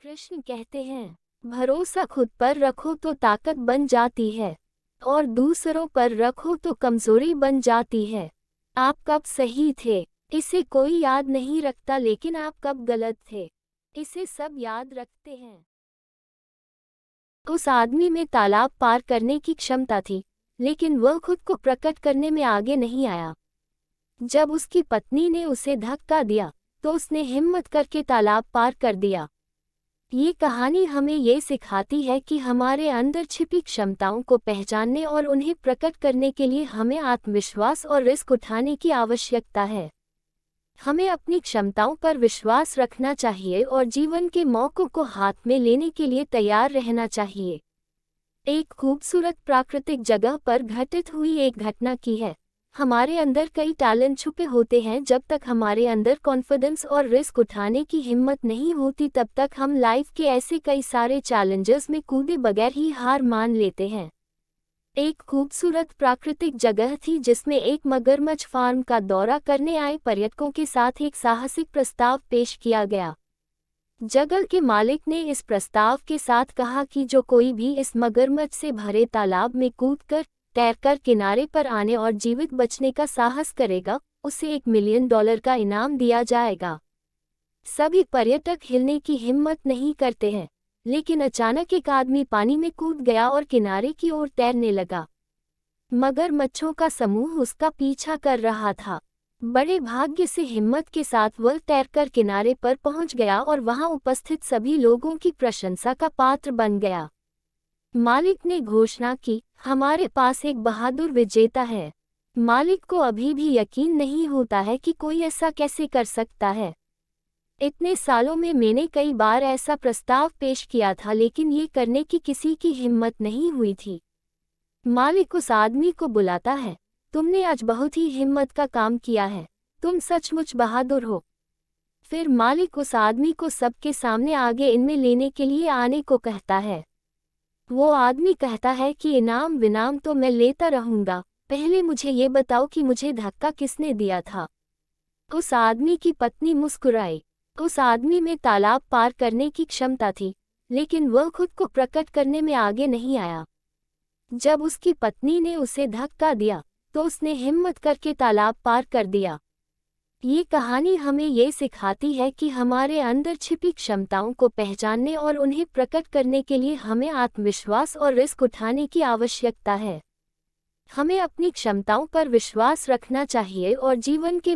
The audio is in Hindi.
कृष्ण कहते हैं, भरोसा खुद पर रखो तो ताकत बन जाती है और दूसरों पर रखो तो कमजोरी बन जाती है। आप कब सही थे, इसे कोई याद नहीं रखता, लेकिन आप कब गलत थे, इसे सब याद रखते हैं। उस आदमी में तालाब पार करने की क्षमता थी, लेकिन वह खुद को प्रकट करने में आगे नहीं आया। जब उसकी पत्नी ने उसे धक्का दिया, तो उसने हिम्मत करके तालाब पार कर दिया। ये कहानी हमें ये सिखाती है कि हमारे अंदर छिपी क्षमताओं को पहचानने और उन्हें प्रकट करने के लिए हमें आत्मविश्वास और रिस्क उठाने की आवश्यकता है। हमें अपनी क्षमताओं पर विश्वास रखना चाहिए और जीवन के मौकों को हाथ में लेने के लिए तैयार रहना चाहिए। एक खूबसूरत प्राकृतिक जगह पर घटित हुई एक घटना की है। हमारे अंदर कई टैलेंट छुपे होते हैं। जब तक हमारे अंदर कॉन्फिडेंस और रिस्क उठाने की हिम्मत नहीं होती, तब तक हम लाइफ के ऐसे कई सारे चैलेंजेस में कूदे बगैर ही हार मान लेते हैं। एक खूबसूरत प्राकृतिक जगह थी जिसमें एक मगरमच्छ फार्म का दौरा करने आए पर्यटकों के साथ एक साहसिक प्रस्ताव पेश किया गया। जगह के मालिक ने इस प्रस्ताव के साथ कहा कि जो कोई भी इस मगरमच्छ से भरे तालाब में कूदकर तैरकर किनारे पर आने और जीवित बचने का साहस करेगा, उसे $1 मिलियन का इनाम दिया जाएगा। सभी पर्यटक हिलने की हिम्मत नहीं करते हैं, लेकिन अचानक एक आदमी पानी में कूद गया और किनारे की ओर तैरने लगा। मगरमच्छों का समूह उसका पीछा कर रहा था। बड़े भाग्य से हिम्मत के साथ वह तैरकर किनारे पर पहुंच गया और वहां उपस्थित सभी लोगों की प्रशंसा का पात्र बन गया। मालिक ने घोषणा की, हमारे पास एक बहादुर विजेता है। मालिक को अभी भी यकीन नहीं होता है कि कोई ऐसा कैसे कर सकता है। इतने सालों में मैंने कई बार ऐसा प्रस्ताव पेश किया था, लेकिन ये करने की किसी की हिम्मत नहीं हुई थी। मालिक उस आदमी को बुलाता है, तुमने आज बहुत ही हिम्मत का काम किया है, तुम सचमुच बहादुर हो। फिर मालिक उस आदमी को सबके सामने आगे इनमें लेने के लिए आने को कहता है। वो आदमी कहता है कि इनाम विनाम तो मैं लेता रहूंगा, पहले मुझे ये बताओ कि मुझे धक्का किसने दिया था। उस आदमी की पत्नी मुस्कुराई। उस आदमी में तालाब पार करने की क्षमता थी, लेकिन वह खुद को प्रकट करने में आगे नहीं आया। जब उसकी पत्नी ने उसे धक्का दिया, तो उसने हिम्मत करके तालाब पार कर दिया। ये कहानी हमें ये सिखाती है कि हमारे अंदर छिपी क्षमताओं को पहचानने और उन्हें प्रकट करने के लिए हमें आत्मविश्वास और रिस्क उठाने की आवश्यकता है। हमें अपनी क्षमताओं पर विश्वास रखना चाहिए और जीवन के